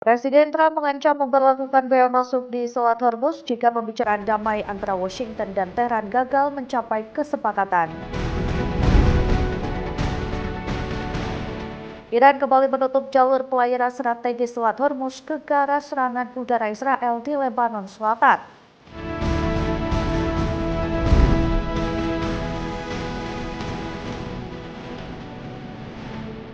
Presiden Trump mengancam memperlakukan bea masuk di Selat Hormuz jika pembicaraan damai antara Washington dan Tehran gagal mencapai kesepakatan. Iran kembali menutup jalur pelayaran strategis Selat Hormuz ke arah serangan udara Israel di Lebanon Selatan.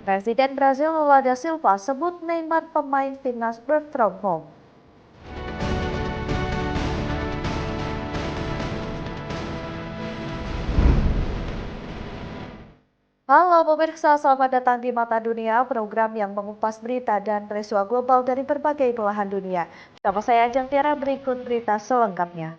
Presiden Brazil Lula da Silva sebut Neymar pemain timnas work from home. Halo pemirsa, selamat datang di Mata Dunia, program yang mengupas berita dan peristiwa global dari berbagai belahan dunia. Bersama saya Ajeng Tiara, berikut berita selengkapnya.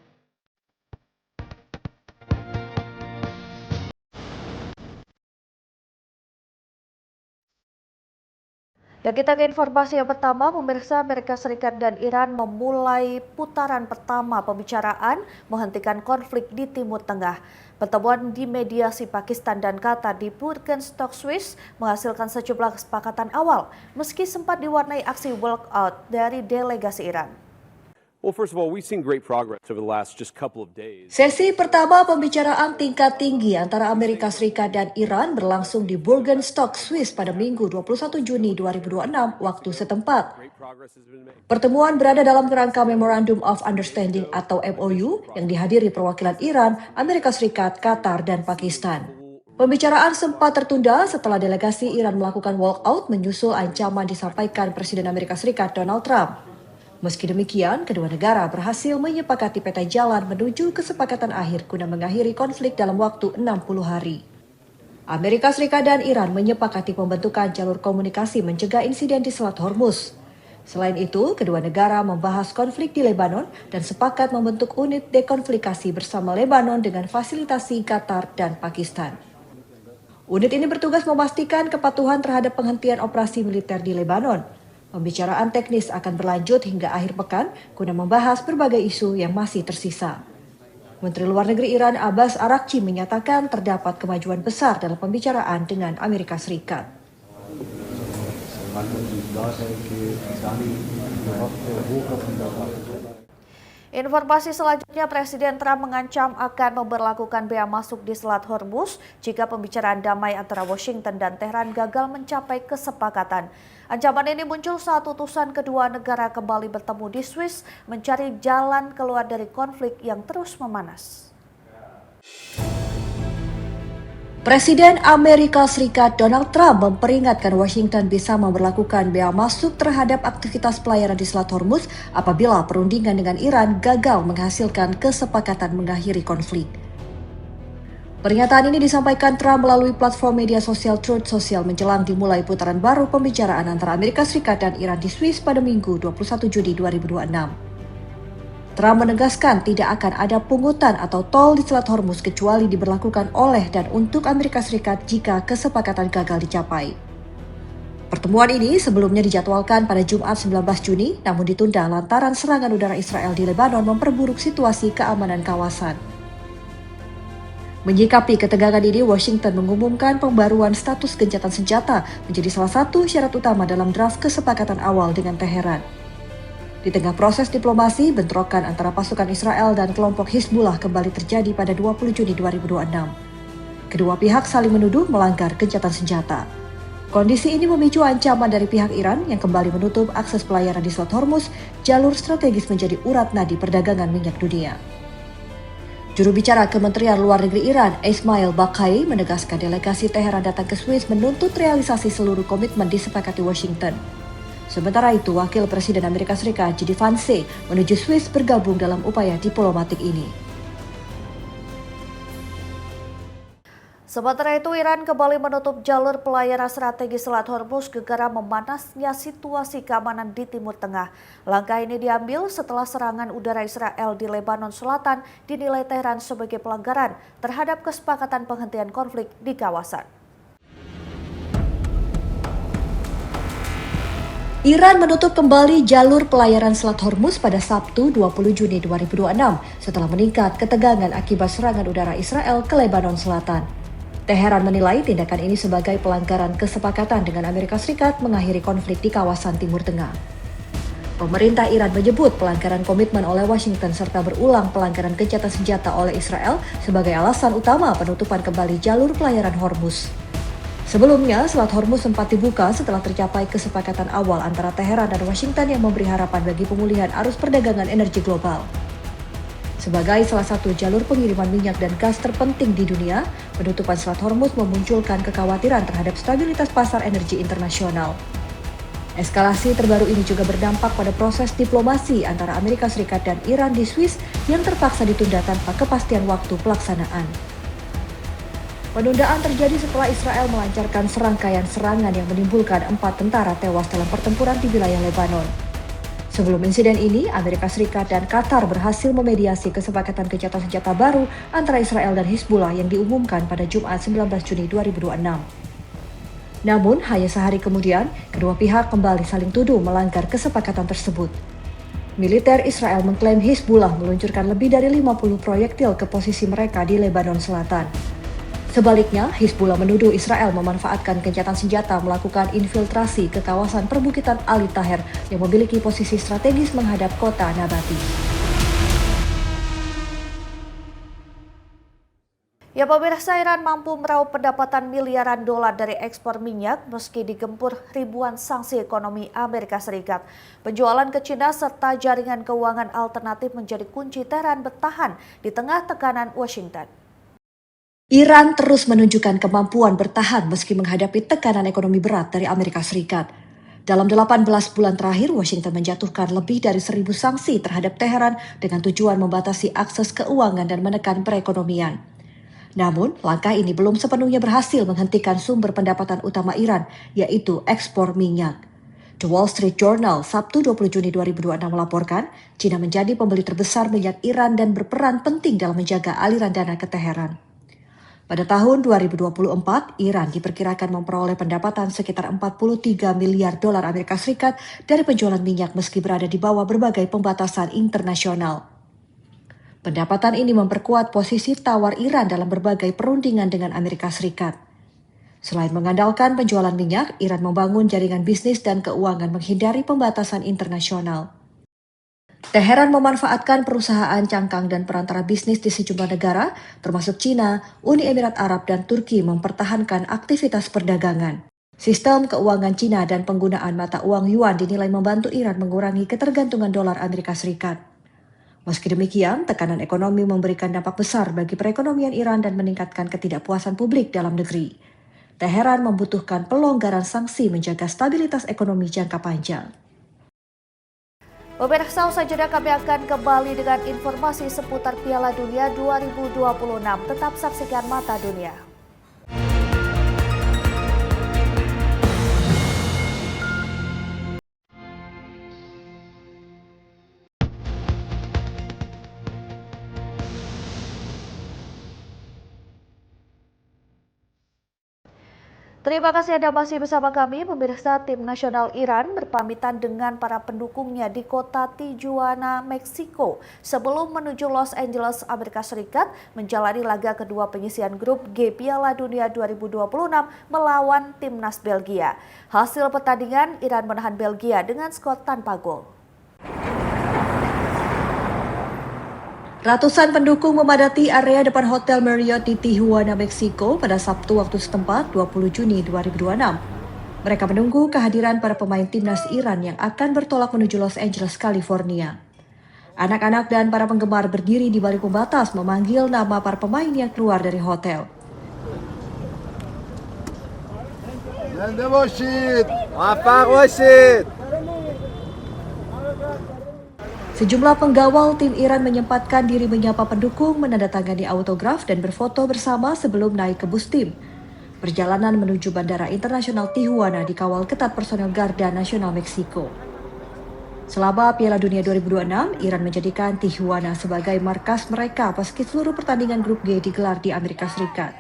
Dan kita ke informasi yang pertama, pemirsa. Amerika Serikat dan Iran memulai putaran pertama pembicaraan menghentikan konflik di Timur Tengah. Pertemuan di mediasi Pakistan dan Qatar di Burgenstock, Swiss menghasilkan sejumlah kesepakatan awal, meski sempat diwarnai aksi walkout dari delegasi Iran. Well, first of all, we've seen great progress over the last just couple of days. Sesi pertama pembicaraan tingkat tinggi antara Amerika Serikat dan Iran berlangsung di Burgenstock, Swiss pada Minggu 21 Juni 2026 waktu setempat. Pertemuan berada dalam kerangka Memorandum of Understanding atau MOU yang dihadiri perwakilan Iran, Amerika Serikat, Qatar, dan Pakistan. Pembicaraan sempat tertunda setelah delegasi Iran melakukan walkout menyusul ancaman disampaikan Presiden Amerika Serikat Donald Trump. Meski demikian, kedua negara berhasil menyepakati peta jalan menuju kesepakatan akhir guna mengakhiri konflik dalam waktu 60 hari. Amerika Serikat dan Iran menyepakati pembentukan jalur komunikasi mencegah insiden di Selat Hormuz. Selain itu, kedua negara membahas konflik di Lebanon dan sepakat membentuk unit dekonflikasi bersama Lebanon dengan fasilitasi Qatar dan Pakistan. Unit ini bertugas memastikan kepatuhan terhadap penghentian operasi militer di Lebanon. Pembicaraan teknis akan berlanjut hingga akhir pekan guna membahas berbagai isu yang masih tersisa. Menteri Luar Negeri Iran Abbas Araghchi menyatakan terdapat kemajuan besar dalam pembicaraan dengan Amerika Serikat. Informasi selanjutnya, Presiden Trump mengancam akan memberlakukan bea masuk di Selat Hormuz jika pembicaraan damai antara Washington dan Tehran gagal mencapai kesepakatan. Ancaman ini muncul saat utusan kedua negara kembali bertemu di Swiss mencari jalan keluar dari konflik yang terus memanas. Presiden Amerika Serikat Donald Trump memperingatkan Washington bisa memberlakukan bea masuk terhadap aktivitas pelayaran di Selat Hormuz apabila perundingan dengan Iran gagal menghasilkan kesepakatan mengakhiri konflik. Pernyataan ini disampaikan Trump melalui platform media sosial Truth Social menjelang dimulai putaran baru pembicaraan antara Amerika Serikat dan Iran di Swiss pada Minggu 21 Juni 2026. Trump menegaskan tidak akan ada pungutan atau tol di Selat Hormuz kecuali diberlakukan oleh dan untuk Amerika Serikat jika kesepakatan gagal dicapai. Pertemuan ini sebelumnya dijadwalkan pada Jumat 19 Juni, namun ditunda lantaran serangan udara Israel di Lebanon memperburuk situasi keamanan kawasan. Menyikapi ketegangan ini, Washington mengumumkan pembaruan status gencatan senjata menjadi salah satu syarat utama dalam draft kesepakatan awal dengan Teheran. Di tengah proses diplomasi, bentrokan antara pasukan Israel dan kelompok Hizbullah kembali terjadi pada 20 Juni 2026. Kedua pihak saling menuduh melanggar gencatan senjata. Kondisi ini memicu ancaman dari pihak Iran yang kembali menutup akses pelayaran di Selat Hormuz, jalur strategis menjadi urat nadi perdagangan minyak dunia. Juru bicara Kementerian Luar Negeri Iran, Ismail Baqai, menegaskan delegasi Teheran datang ke Swiss menuntut realisasi seluruh komitmen disepakati Washington. Sementara itu, Wakil Presiden Amerika Serikat J.D. Vance menuju Swiss bergabung dalam upaya diplomatik ini. Sementara itu, Iran kembali menutup jalur pelayaran strategis Selat Hormuz gegara memanasnya situasi keamanan di Timur Tengah. Langkah ini diambil setelah serangan udara Israel di Lebanon Selatan dinilai Tehran sebagai pelanggaran terhadap kesepakatan penghentian konflik di kawasan. Iran menutup kembali jalur pelayaran Selat Hormuz pada Sabtu 20 Juni 2026 setelah meningkat ketegangan akibat serangan udara Israel ke Lebanon Selatan. Teheran menilai tindakan ini sebagai pelanggaran kesepakatan dengan Amerika Serikat mengakhiri konflik di kawasan Timur Tengah. Pemerintah Iran menyebut pelanggaran komitmen oleh Washington serta berulang pelanggaran gencatan senjata oleh Israel sebagai alasan utama penutupan kembali jalur pelayaran Hormuz. Sebelumnya, Selat Hormuz sempat dibuka setelah tercapai kesepakatan awal antara Teheran dan Washington yang memberi harapan bagi pemulihan arus perdagangan energi global. Sebagai salah satu jalur pengiriman minyak dan gas terpenting di dunia, penutupan Selat Hormuz memunculkan kekhawatiran terhadap stabilitas pasar energi internasional. Eskalasi terbaru ini juga berdampak pada proses diplomasi antara Amerika Serikat dan Iran di Swiss yang terpaksa ditunda tanpa kepastian waktu pelaksanaan. Penundaan terjadi setelah Israel melancarkan serangkaian serangan yang menimbulkan 4 tentara tewas dalam pertempuran di wilayah Lebanon. Sebelum insiden ini, Amerika Serikat dan Qatar berhasil memediasi kesepakatan gencatan senjata baru antara Israel dan Hizbullah yang diumumkan pada Jumat 19 Juni 2026. Namun, hanya sehari kemudian, kedua pihak kembali saling tuduh melanggar kesepakatan tersebut. Militer Israel mengklaim Hizbullah meluncurkan lebih dari 50 proyektil ke posisi mereka di Lebanon Selatan. Sebaliknya, Hizbullah menuduh Israel memanfaatkan gencatan senjata melakukan infiltrasi ke kawasan perbukitan Ali Taher yang memiliki posisi strategis menghadap kota Nabati. Ya, pemirsa, Iran mampu meraup pendapatan miliaran dolar dari ekspor minyak meski digempur ribuan sanksi ekonomi Amerika Serikat. Penjualan ke China serta jaringan keuangan alternatif menjadi kunci Teheran bertahan di tengah tekanan Washington. Iran terus menunjukkan kemampuan bertahan meski menghadapi tekanan ekonomi berat dari Amerika Serikat. Dalam 18 bulan terakhir, Washington menjatuhkan lebih dari 1.000 sanksi terhadap Teheran dengan tujuan membatasi akses keuangan dan menekan perekonomian. Namun, langkah ini belum sepenuhnya berhasil menghentikan sumber pendapatan utama Iran, yaitu ekspor minyak. The Wall Street Journal Sabtu 20 Juni 2026 melaporkan, China menjadi pembeli terbesar minyak Iran dan berperan penting dalam menjaga aliran dana ke Teheran. Pada tahun 2024, Iran diperkirakan memperoleh pendapatan sekitar 43 miliar dolar Amerika Serikat dari penjualan minyak meski berada di bawah berbagai pembatasan internasional. Pendapatan ini memperkuat posisi tawar Iran dalam berbagai perundingan dengan Amerika Serikat. Selain mengandalkan penjualan minyak, Iran membangun jaringan bisnis dan keuangan menghindari pembatasan internasional. Teheran memanfaatkan perusahaan cangkang dan perantara bisnis di sejumlah negara, termasuk China, Uni Emirat Arab, dan Turki mempertahankan aktivitas perdagangan. Sistem keuangan China dan penggunaan mata uang yuan dinilai membantu Iran mengurangi ketergantungan dolar Amerika Serikat. Meski demikian, tekanan ekonomi memberikan dampak besar bagi perekonomian Iran dan meningkatkan ketidakpuasan publik dalam negeri. Teheran membutuhkan pelonggaran sanksi menjaga stabilitas ekonomi jangka panjang. Pemirsa, usai jeda kami akan kembali dengan informasi seputar Piala Dunia 2026. Tetap saksikan Mata Dunia. Terima kasih Anda masih bersama kami. Pemirsa, tim nasional Iran berpamitan dengan para pendukungnya di kota Tijuana, Meksiko sebelum menuju Los Angeles, Amerika Serikat menjalani laga kedua penyisihan grup G Piala Dunia 2026 melawan timnas Belgia. Hasil pertandingan, Iran menahan Belgia dengan skor tanpa gol. Ratusan pendukung memadati area depan Hotel Marriott di Tijuana, Meksiko pada Sabtu waktu setempat 20 Juni 2026. Mereka menunggu kehadiran para pemain timnas Iran yang akan bertolak menuju Los Angeles, California. Anak-anak dan para penggemar berdiri di balik pembatas memanggil nama para pemain yang keluar dari hotel. Sejumlah penggawal tim Iran menyempatkan diri menyapa pendukung, menandatangani autograf dan berfoto bersama sebelum naik ke bus tim. Perjalanan menuju Bandara Internasional Tijuana dikawal ketat personel Garda Nasional Meksiko. Selama Piala Dunia 2026, Iran menjadikan Tijuana sebagai markas mereka meski seluruh pertandingan grup G digelar di Amerika Serikat.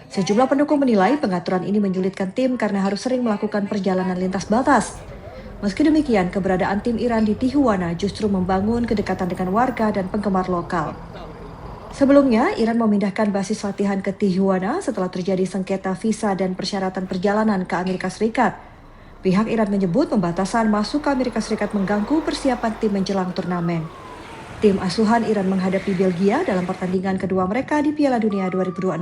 Sejumlah pendukung menilai pengaturan ini menyulitkan tim karena harus sering melakukan perjalanan lintas batas. Meski demikian, keberadaan tim Iran di Tijuana justru membangun kedekatan dengan warga dan penggemar lokal. Sebelumnya, Iran memindahkan basis latihan ke Tijuana setelah terjadi sengketa visa dan persyaratan perjalanan ke Amerika Serikat. Pihak Iran menyebut pembatasan masuk ke Amerika Serikat mengganggu persiapan tim menjelang turnamen. Tim asuhan Iran menghadapi Belgia dalam pertandingan kedua mereka di Piala Dunia 2026.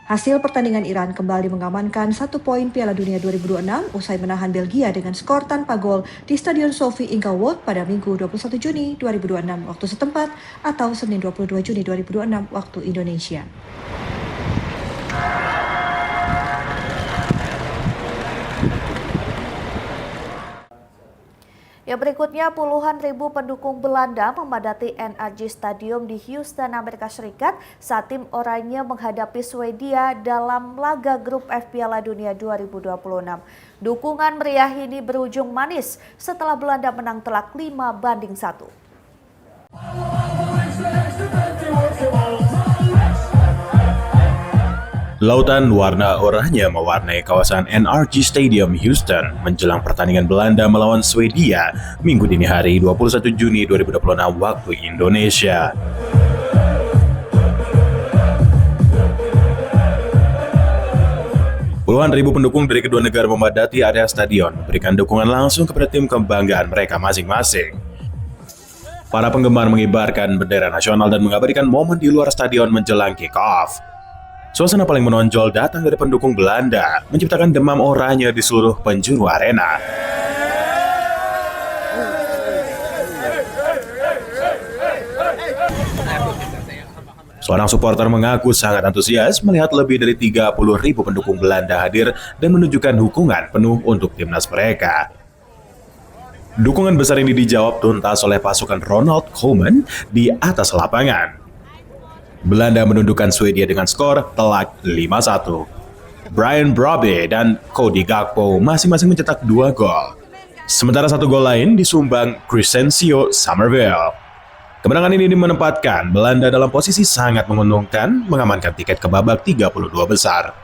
Hasil pertandingan Iran kembali mengamankan 1 poin Piala Dunia 2026 usai menahan Belgia dengan skor tanpa gol di Stadion Sophie Inglewood pada Minggu 21 Juni 2026 waktu setempat atau Senin 22 Juni 2026 waktu Indonesia. Ya, berikutnya puluhan ribu pendukung Belanda memadati NRG Stadium di Houston, Amerika Serikat saat tim oranye menghadapi Swedia dalam laga grup F Piala Dunia 2026. Dukungan meriah ini berujung manis setelah Belanda menang telak 5-1. Lautan warna oranye mewarnai kawasan NRG Stadium Houston menjelang pertandingan Belanda melawan Swedia Minggu dini hari 21 Juni 2026 waktu Indonesia. Puluhan ribu pendukung dari kedua negara memadati area stadion, memberikan dukungan langsung kepada tim kebanggaan mereka masing-masing. Para penggemar mengibarkan bendera nasional dan mengabadikan momen di luar stadion menjelang kick-off. Suasana paling menonjol datang dari pendukung Belanda, menciptakan demam oranye di seluruh penjuru arena. Seorang supporter mengaku sangat antusias melihat lebih dari 30.000 pendukung Belanda hadir dan menunjukkan dukungan penuh untuk timnas mereka. Dukungan besar ini dijawab tuntas oleh pasukan Ronald Koeman di atas lapangan. Belanda menundukkan Swedia dengan skor telak 5-1. Brian Brobbey dan Cody Gakpo masing-masing mencetak 2 gol. Sementara 1 gol lain disumbang Crescencio Somerville. Kemenangan ini menempatkan Belanda dalam posisi sangat menguntungkan mengamankan tiket ke babak 32 besar.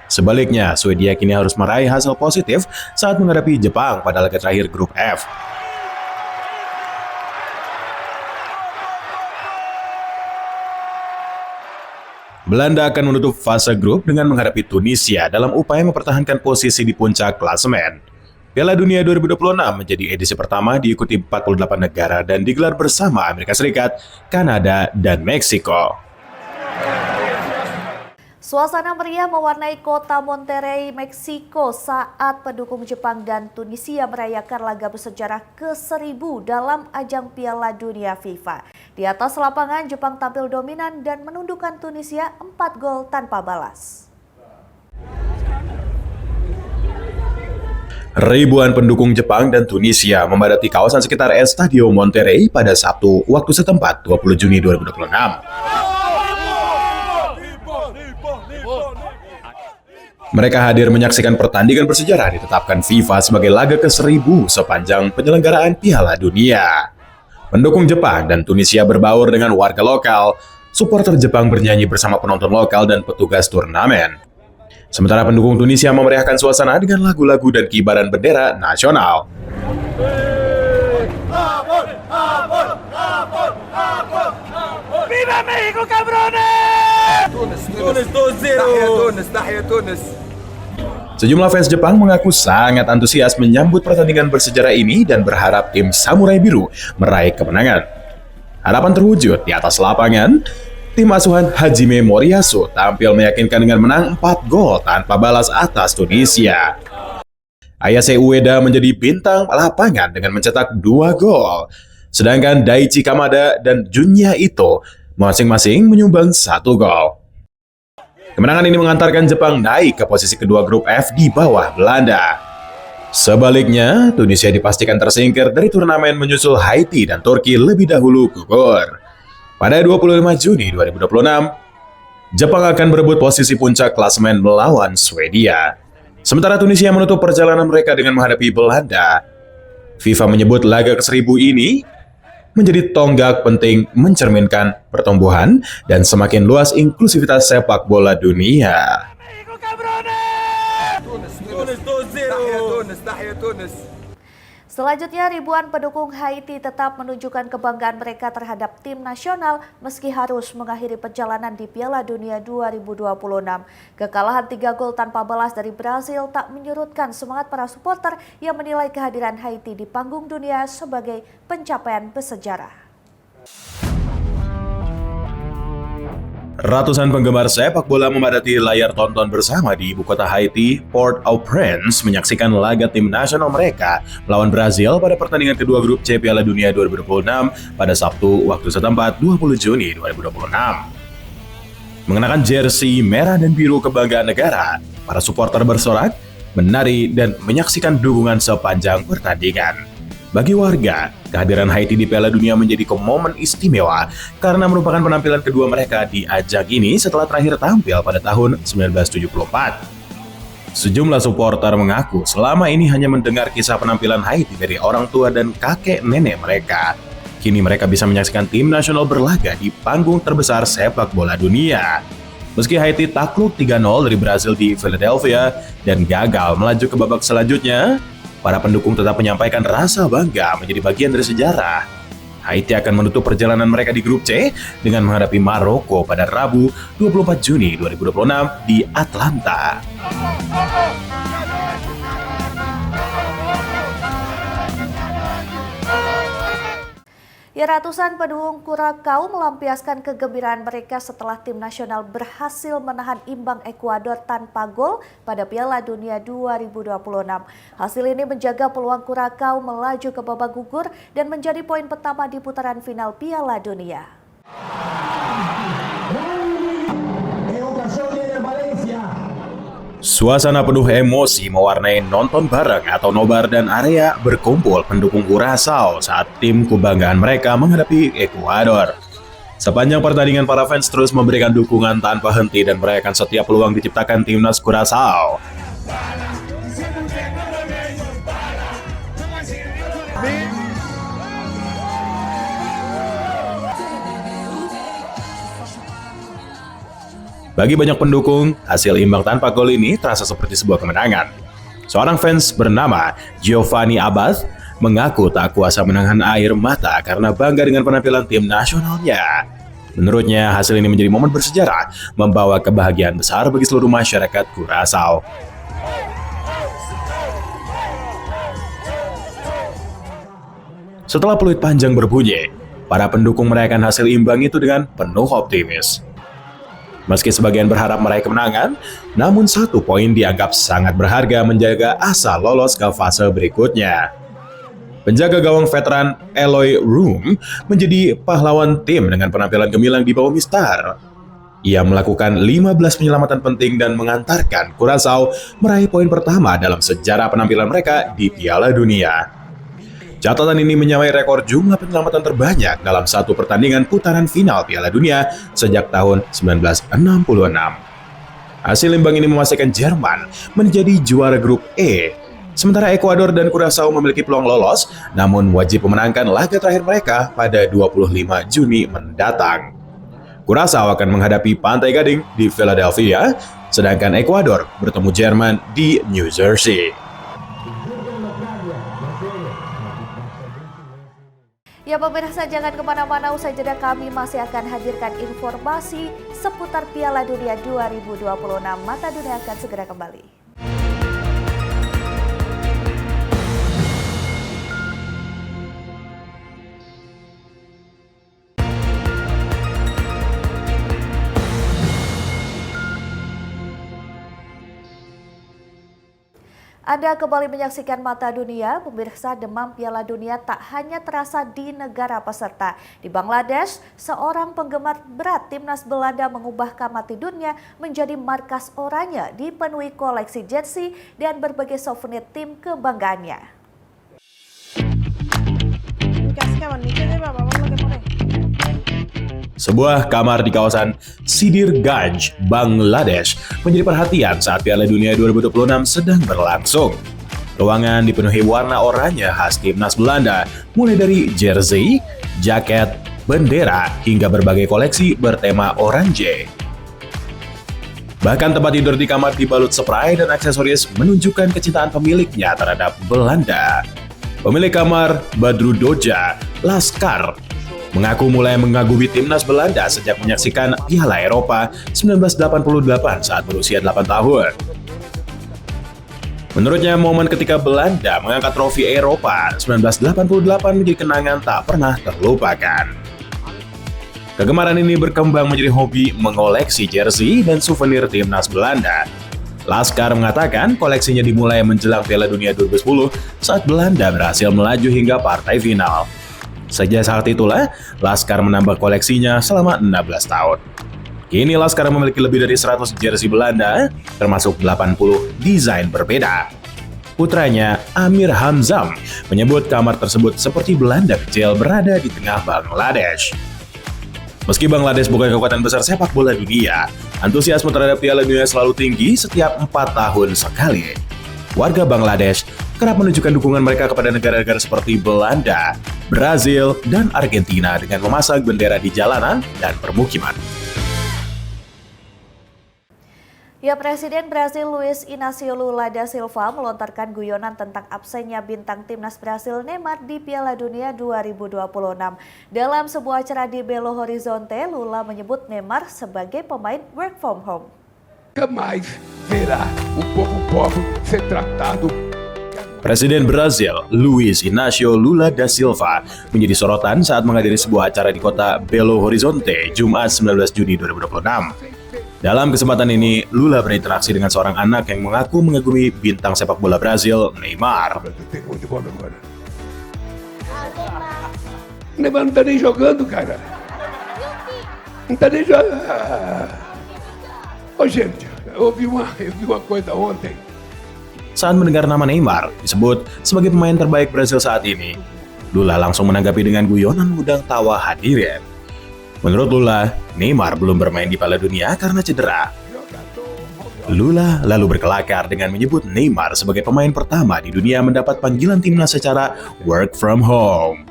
Sebaliknya, Swedia kini harus meraih hasil positif saat menghadapi Jepang pada laga terakhir grup F. Belanda akan menutup fase grup dengan menghadapi Tunisia dalam upaya mempertahankan posisi di puncak klasemen. Piala Dunia 2026 menjadi edisi pertama diikuti 48 negara dan digelar bersama Amerika Serikat, Kanada, dan Meksiko. Suasana meriah mewarnai kota Monterrey, Meksiko saat pendukung Jepang dan Tunisia merayakan laga bersejarah ke-1000 dalam ajang Piala Dunia FIFA. Di atas lapangan, Jepang tampil dominan dan menundukkan Tunisia 4 gol tanpa balas. Ribuan pendukung Jepang dan Tunisia memadati kawasan sekitar Estadio Monterrey pada Sabtu waktu setempat 20 Juni 2026. Mereka hadir menyaksikan pertandingan bersejarah ditetapkan FIFA sebagai laga ke-1000 sepanjang penyelenggaraan Piala Dunia. Pendukung Jepang dan Tunisia berbaur dengan warga lokal. Supporter Jepang bernyanyi bersama penonton lokal dan petugas turnamen. Sementara pendukung Tunisia memeriahkan suasana dengan lagu-lagu dan kibaran bendera nasional. Viva México, cabrones! Tunis 2-0. Tahya Tunis. Sejumlah fans Jepang mengaku sangat antusias menyambut pertandingan bersejarah ini dan berharap tim Samurai Biru meraih kemenangan. Harapan terwujud di atas lapangan. Tim asuhan Hajime Moriyasu tampil meyakinkan dengan menang 4 gol tanpa balas atas Tunisia. Ayase Ueda menjadi bintang lapangan dengan mencetak 2 gol. Sedangkan Daichi Kamada dan Junya Ito masing-masing menyumbang 1 gol. Kemenangan ini mengantarkan Jepang naik ke posisi kedua grup F di bawah Belanda. Sebaliknya, Tunisia dipastikan tersingkir dari turnamen menyusul Haiti dan Turki lebih dahulu gugur. Pada 25 Juni 2026, Jepang akan berebut posisi puncak klasemen melawan Swedia. Sementara Tunisia menutup perjalanan mereka dengan menghadapi Belanda. FIFA menyebut laga ke-1000 ini menjadi tonggak penting mencerminkan pertumbuhan dan semakin luas inklusivitas sepak bola dunia. Selanjutnya, ribuan pendukung Haiti tetap menunjukkan kebanggaan mereka terhadap tim nasional meski harus mengakhiri perjalanan di Piala Dunia 2026. Kekalahan 3 gol tanpa balas dari Brasil tak menyurutkan semangat para supporter yang menilai kehadiran Haiti di panggung dunia sebagai pencapaian bersejarah. Ratusan penggemar sepak bola memadati layar tonton bersama di ibu kota Haiti, Port-au-Prince, menyaksikan laga tim nasional mereka melawan Brazil pada pertandingan kedua grup C Piala Dunia 2026 pada Sabtu waktu setempat 20 Juni 2026. Mengenakan jersey merah dan biru kebanggaan negara, para supporter bersorak, menari, dan menyaksikan dukungan sepanjang pertandingan. Bagi warga, kehadiran Haiti di Piala Dunia menjadi momen istimewa karena merupakan penampilan kedua mereka di ajang ini setelah terakhir tampil pada tahun 1974. Sejumlah supporter mengaku selama ini hanya mendengar kisah penampilan Haiti dari orang tua dan kakek nenek mereka. Kini mereka bisa menyaksikan tim nasional berlaga di panggung terbesar sepak bola dunia. Meski Haiti takluk 3-0 dari Brasil di Philadelphia dan gagal melaju ke babak selanjutnya, para pendukung tetap menyampaikan rasa bangga menjadi bagian dari sejarah. Haiti akan menutup perjalanan mereka di grup C dengan menghadapi Maroko pada Rabu 24 Juni 2026 di Atlanta. Ya, ratusan pendukung Curaçao melampiaskan kegembiraan mereka setelah tim nasional berhasil menahan imbang Ekuador tanpa gol pada Piala Dunia 2026. Hasil ini menjaga peluang Curaçao melaju ke babak gugur dan menjadi poin pertama di putaran final Piala Dunia. Suasana penuh emosi mewarnai nonton bareng atau nobar dan area berkumpul pendukung Curaçao saat tim kebanggaan mereka menghadapi Ekuador. Sepanjang pertandingan, para fans terus memberikan dukungan tanpa henti dan merayakan setiap peluang diciptakan timnas Curaçao. Bagi banyak pendukung, hasil imbang tanpa gol ini terasa seperti sebuah kemenangan. Seorang fans bernama Giovanni Abad mengaku tak kuasa menahan air mata karena bangga dengan penampilan tim nasionalnya. Menurutnya, hasil ini menjadi momen bersejarah, membawa kebahagiaan besar bagi seluruh masyarakat Curaçao. Setelah peluit panjang berbunyi, para pendukung merayakan hasil imbang itu dengan penuh optimis. Meski sebagian berharap meraih kemenangan, namun 1 poin dianggap sangat berharga menjaga asa lolos ke fase berikutnya. Penjaga gawang veteran Eloy Room menjadi pahlawan tim dengan penampilan gemilang di bawah mistar. Ia melakukan 15 penyelamatan penting dan mengantarkan Curaçao meraih poin pertama dalam sejarah penampilan mereka di Piala Dunia. Catatan ini menyamai rekor jumlah penyelamatan terbanyak dalam satu pertandingan putaran final Piala Dunia sejak tahun 1966. Hasil imbang ini memastikan Jerman menjadi juara grup E. Sementara Ekuador dan Curaçao memiliki peluang lolos, namun wajib memenangkan laga terakhir mereka pada 25 Juni mendatang. Curaçao akan menghadapi Pantai Gading di Philadelphia, sedangkan Ekuador bertemu Jerman di New Jersey. Ya pemirsa, jangan kemana-mana, usai jeda kami masih akan hadirkan informasi seputar Piala Dunia 2026. Mata Dunia akan segera kembali. Anda kembali menyaksikan Mata Dunia. Pemirsa, demam Piala Dunia tak hanya terasa di negara peserta. Di Bangladesh, seorang penggemar berat timnas Belanda mengubah kamar tidurnya menjadi markas oranye, dipenuhi koleksi jersey dan berbagai souvenir tim kebanggaannya. Sebuah kamar di kawasan Sidirganj, Bangladesh menjadi perhatian saat Piala Dunia 2026 sedang berlangsung. Ruangan dipenuhi warna oranye khas timnas Belanda, mulai dari jersey, jaket, bendera, hingga berbagai koleksi bertema oranye. Bahkan tempat tidur di kamar dibalut spray dan aksesoris menunjukkan kecintaan pemiliknya terhadap Belanda. Pemilik kamar, Badru Doja, Laskar, mengaku mulai mengagumi timnas Belanda sejak menyaksikan Piala Eropa 1988 saat berusia 8 tahun. Menurutnya, momen ketika Belanda mengangkat trofi Eropa 1988 menjadi kenangan tak pernah terlupakan. Kegemaran ini berkembang menjadi hobi mengoleksi jersey dan souvenir timnas Belanda. Laskar mengatakan koleksinya dimulai menjelang Piala Dunia 2010 saat Belanda berhasil melaju hingga partai final. Sejak saat itulah, Laskar menambah koleksinya selama 16 tahun. Kini Laskar memiliki lebih dari 100 jersey Belanda, termasuk 80 desain berbeda. Putranya, Amir Hamzam, menyebut kamar tersebut seperti Belanda kecil berada di tengah Bangladesh. Meski Bangladesh bukan kekuatan besar sepak bola dunia, antusiasme terhadap Piala Dunia selalu tinggi setiap 4 tahun sekali. Warga Bangladesh kerap menunjukkan dukungan mereka kepada negara-negara seperti Belanda, Brazil, dan Argentina dengan memasang bendera di jalanan dan permukiman. Ya, Presiden Brasil Luiz Inácio Lula da Silva melontarkan guyonan tentang absennya bintang timnas Brasil Neymar di Piala Dunia 2026. Dalam sebuah acara di Belo Horizonte, Lula menyebut Neymar sebagai pemain work from home. Jamais verá o povo pobre ser tratado. Presiden Brasil, Luiz Inácio Lula da Silva, menjadi sorotan saat menghadiri sebuah acara di kota Belo Horizonte, Jumat 19 Juni 2026. Dalam kesempatan ini, Lula berinteraksi dengan seorang anak yang mengaku mengagumi bintang sepak bola Brasil, Neymar. Tem muito bola agora. Neymar não tá nem jogando, cara. Não tá nem jogando. Ô, gente, eu vi uma coisa ontem. Saat mendengar nama Neymar disebut sebagai pemain terbaik Brasil saat ini, Lula langsung menanggapi dengan guyonan mengundang tawa hadirin. Menurut Lula, Neymar belum bermain di Piala Dunia karena cedera. Lula lalu berkelakar dengan menyebut Neymar sebagai pemain pertama di dunia mendapat panggilan timnas secara work from home.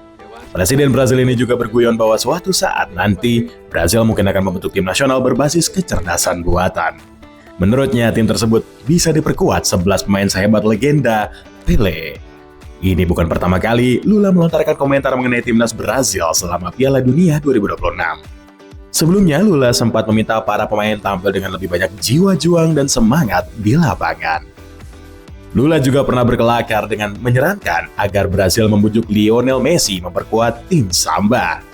Presiden Brasil ini juga berguyon bahwa suatu saat nanti Brasil mungkin akan membentuk tim nasional berbasis kecerdasan buatan. Menurutnya, tim tersebut bisa diperkuat 11 pemain sehebat legenda Pelé. Ini bukan pertama kali Lula melontarkan komentar mengenai timnas Brasil selama Piala Dunia 2026. Sebelumnya, Lula sempat meminta para pemain tampil dengan lebih banyak jiwa juang dan semangat di lapangan. Lula juga pernah berkelakar dengan menyarankan agar Brasil membujuk Lionel Messi memperkuat tim Samba.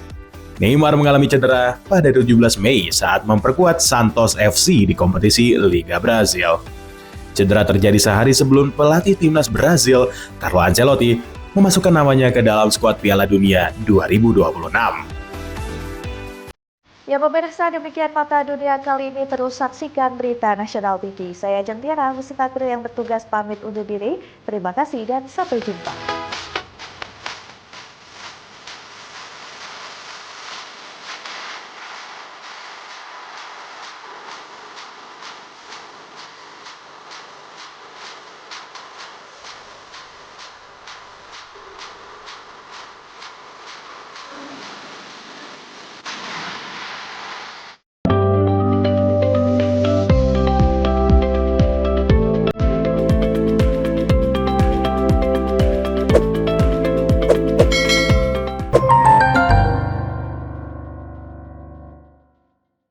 Neymar mengalami cedera pada 17 Mei saat memperkuat Santos FC di kompetisi Liga Brasil. Cedera terjadi sehari sebelum pelatih timnas Brasil, Carlo Ancelotti, memasukkan namanya ke dalam skuad Piala Dunia 2026. Ya, pemirsa, demikian Mata Dunia kali ini. Terus saksikan berita Nasional TV. Saya Jentiara Mustika yang bertugas pamit undur diri. Terima kasih dan sampai jumpa.